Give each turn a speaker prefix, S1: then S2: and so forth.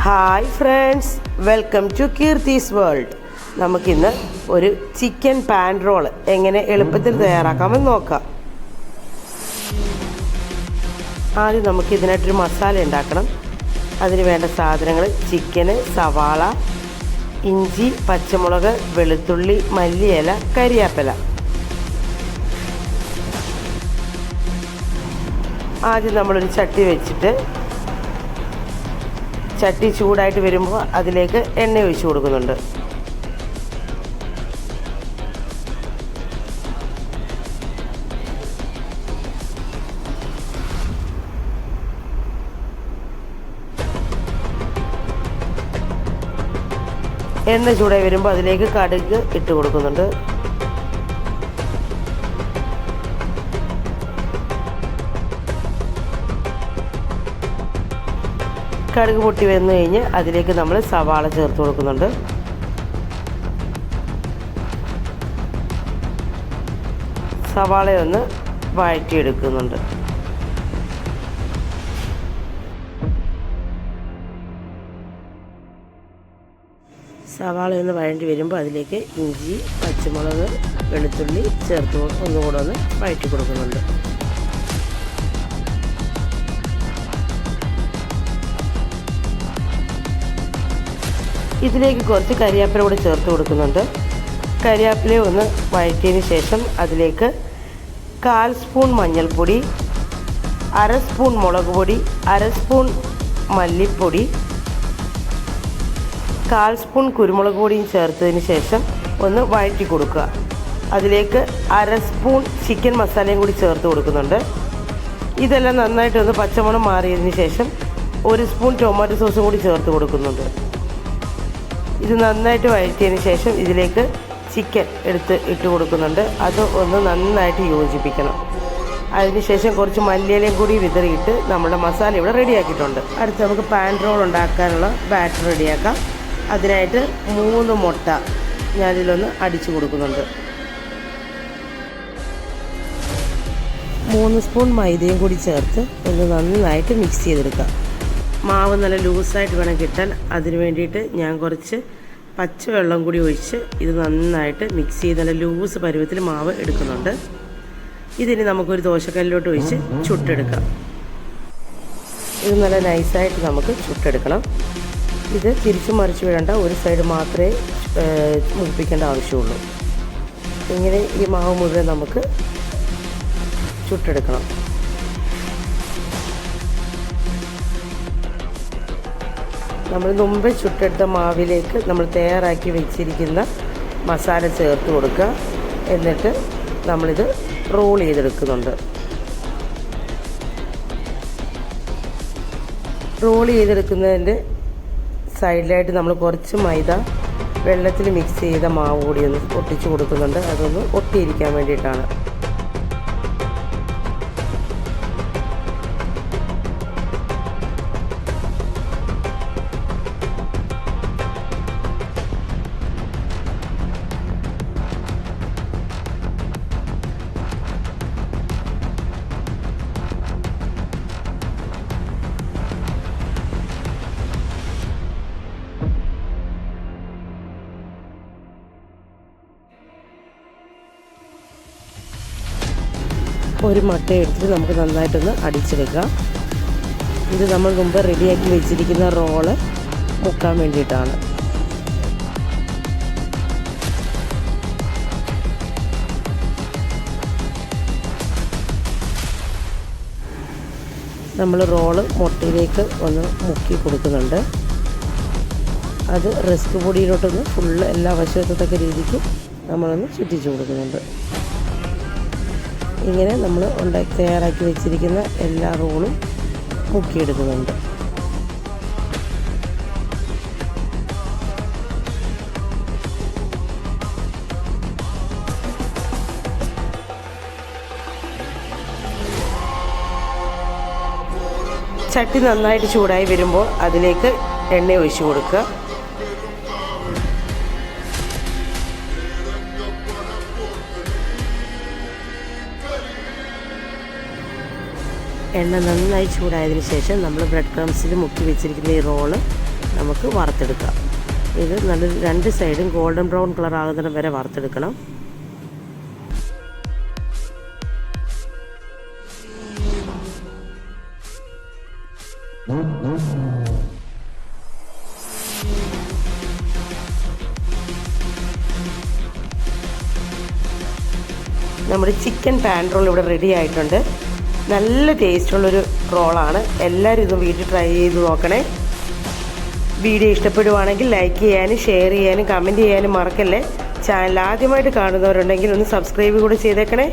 S1: Hi friends, welcome to Keerthi's world. നമുക്കിന്ന് ഒരു chicken pan role എങ്ങനെ എളുപ്പത്തിൽ തയ്യാറാക്കാമെന്ന് നോക്കാം. ആദ്യം നമുക്ക് ഇതിനായിട്ടൊരു മസാല ഉണ്ടാക്കണം. അതിന് വേണ്ട സാധനങ്ങൾ: ചിക്കന്, സവാള, ഇഞ്ചി, പച്ചമുളക്, വെളുത്തുള്ളി, മല്ലിയില, കരിയാപ്പില. ആദ്യം നമ്മളൊരു ചട്ടി വെച്ചിട്ട് ചട്ടി ചൂടായിട്ട് വരുമ്പോൾ അതിലേക്ക് എണ്ണ ഒഴിച്ച് കൊടുക്കുന്നുണ്ട്. എണ്ണ ചൂടായി വരുമ്പോൾ അതിലേക്ക് കടുക് ഇട്ട് കൊടുക്കുന്നുണ്ട്. കടുക് പൊട്ടി വന്നു കഴിഞ്ഞ് അതിലേക്ക് നമ്മൾ സവാള ചേർത്ത് കൊടുക്കുന്നുണ്ട്. സവാളയൊന്ന് വഴറ്റിയെടുക്കുന്നുണ്ട്. സവാളയൊന്ന് വഴറ്റി വരുമ്പോൾ അതിലേക്ക് ഇഞ്ചി, പച്ചമുളക്, വെളുത്തുള്ളി ചേർത്ത് ഒന്നുകൂടെ ഒന്ന് വഴറ്റി കൊടുക്കുന്നുണ്ട്. ഇതിലേക്ക് കുറച്ച് കരിയാപ്പില കൂടി ചേർത്ത് കൊടുക്കുന്നുണ്ട്. കരിയാപ്പില ഒന്ന് വഴറ്റിയതിന് ശേഷം അതിലേക്ക് 1/4 സ്പൂൺ മഞ്ഞൾപ്പൊടി, 1/2 സ്പൂൺ മുളക് പൊടി, 1/2 സ്പൂൺ മല്ലിപ്പൊടി, 1/4 സ്പൂൺ കുരുമുളക് പൊടിയും ചേർത്തതിന് ശേഷം ഒന്ന് വഴറ്റി കൊടുക്കുക. അതിലേക്ക് 1/2 സ്പൂൺ ചിക്കൻ മസാലയും കൂടി ചേർത്ത് കൊടുക്കുന്നുണ്ട്. ഇതെല്ലാം നന്നായിട്ടൊന്ന് പച്ചമണം മാറിയതിന് ശേഷം 1 സ്പൂൺ ടൊമാറ്റോ സോസും കൂടി ചേർത്ത് കൊടുക്കുന്നുണ്ട്. ഇത് നന്നായിട്ട് വഴറ്റിയതിന് ശേഷം ഇതിലേക്ക് ചിക്കൻ ഇട്ട് കൊടുക്കുന്നുണ്ട്. അത് ഒന്ന് നന്നായിട്ട് യോജിപ്പിക്കണം. അതിനുശേഷം കുറച്ച് മല്ലിയിലയും കൂടി വിതറിയിട്ട് നമ്മുടെ മസാല ഇവിടെ റെഡിയാക്കിയിട്ടുണ്ട്. അടുത്ത് നമുക്ക് പാൻ റോൾ ഉണ്ടാക്കാനുള്ള ബാറ്റർ റെഡിയാക്കാം. അതിനായിട്ട് 3 മുട്ട ഞാനിതിലൊന്ന് അടിച്ചു കൊടുക്കുന്നുണ്ട്. 3 സ്പൂൺ മൈദയും കൂടി ചേർത്ത് ഒന്ന് നന്നായിട്ട് മിക്സ് ചെയ്തെടുക്കാം. മാവ് നല്ല ലൂസായിട്ട് വേണം കിട്ടാൻ. അതിന് വേണ്ടിയിട്ട് ഞാൻ കുറച്ച് പച്ചവെള്ളം കൂടി ഒഴിച്ച് ഇത് നന്നായിട്ട് മിക്സ് ചെയ്ത് നല്ല ലൂസ് പരുവത്തിൽ മാവ് എടുക്കുന്നുണ്ട്. ഇതിന് നമുക്കൊരു ദോശക്കല്ലിലോട്ട് ഒഴിച്ച് ചുട്ടെടുക്കാം. ഇത് നല്ല നൈസായിട്ട് നമുക്ക് ചുട്ടെടുക്കണം. ഇത് തിരിച്ചു മറിച്ച് വിടേണ്ട, ഒരു സൈഡ് മാത്രമേ മുപ്പിക്കേണ്ട ആവശ്യമുള്ളൂ. ഇങ്ങനെ ഈ മാവ് മുഴുവൻ നമുക്ക് ചുട്ടെടുക്കണം. നമ്മൾ മുമ്പ് ചുട്ടെടുത്ത മാവിലേക്ക് നമ്മൾ തയ്യാറാക്കി വെച്ചിരിക്കുന്ന മസാല ചേർത്ത് കൊടുക്കുക. എന്നിട്ട് നമ്മളിത് റോൾ ചെയ്തെടുക്കുന്നുണ്ട്. റോൾ ചെയ്തെടുക്കുന്നതിൻ്റെ സൈഡിലായിട്ട് നമ്മൾ കുറച്ച് മൈദ വെള്ളത്തിൽ മിക്സ് ചെയ്ത മാവ് കൂടി ഒന്ന് ഒട്ടിച്ച് കൊടുക്കുന്നുണ്ട്. അതൊന്ന് ഒട്ടിയിരിക്കാൻ വേണ്ടിയിട്ടാണ്. ഒരു മുട്ട എടുത്തിട്ട് നമുക്ക് നന്നായിട്ടൊന്ന് അടിച്ചെടുക്കാം. ഇത് നമ്മൾ മുമ്പ് റെഡിയാക്കി വെച്ചിരിക്കുന്ന റോള് മുക്കാൻ വേണ്ടിയിട്ടാണ്. നമ്മൾ റോള് മുട്ടയിലേക്ക് ഒന്ന് മുക്കി കൊടുക്കുന്നുണ്ട്. അത് റസ്ക് പൊടിയിലോട്ടൊന്ന് ഫുള്ള് എല്ലാ വശത്തൊക്കെ രീതിക്ക് നമ്മളൊന്ന് ചുറ്റിച്ചു കൊടുക്കുന്നുണ്ട്. ഇങ്ങനെ നമ്മൾ തയ്യാറാക്കി വെച്ചിരിക്കുന്ന എല്ലാ റോളും മുക്കിയെടുക്കുന്നുണ്ട്. ചട്ടി നന്നായിട്ട് ചൂടായി വരുമ്പോൾ അതിലേക്ക് എണ്ണ ഒഴിച്ച് കൊടുക്കുക. എണ്ണ നന്നായി ചൂടായതിന് ശേഷം നമ്മൾ ബ്രെഡ് ക്രംസിൽ മുക്കി വെച്ചിരിക്കുന്ന ഈ റോള് നമുക്ക് വറുത്തെടുക്കാം. ഇത് നല്ല 2 സൈഡും ഗോൾഡൻ ബ്രൗൺ കളർ ആകുന്നിടം വരെ വറുത്തെടുക്കണം. നമ്മുടെ ചിക്കൻ പാൻ റോൾ ഇവിടെ റെഡി ആയിട്ടുണ്ട്. നല്ല ടേസ്റ്റുള്ളൊരു റോളാണ്. എല്ലാവരും ഇത് വീട്ടിൽ ട്രൈ ചെയ്ത് നോക്കണേ. വീഡിയോ ഇഷ്ടപ്പെടുവാണെങ്കിൽ ലൈക്ക് ചെയ്യാനും ഷെയർ ചെയ്യാനും കമൻറ്റ് ചെയ്യാനും മറക്കല്ലേ. ചാനൽ ആദ്യമായിട്ട് കാണുന്നവരുണ്ടെങ്കിൽ ഒന്ന് സബ്സ്ക്രൈബ് കൂടെ ചെയ്തേക്കണേ.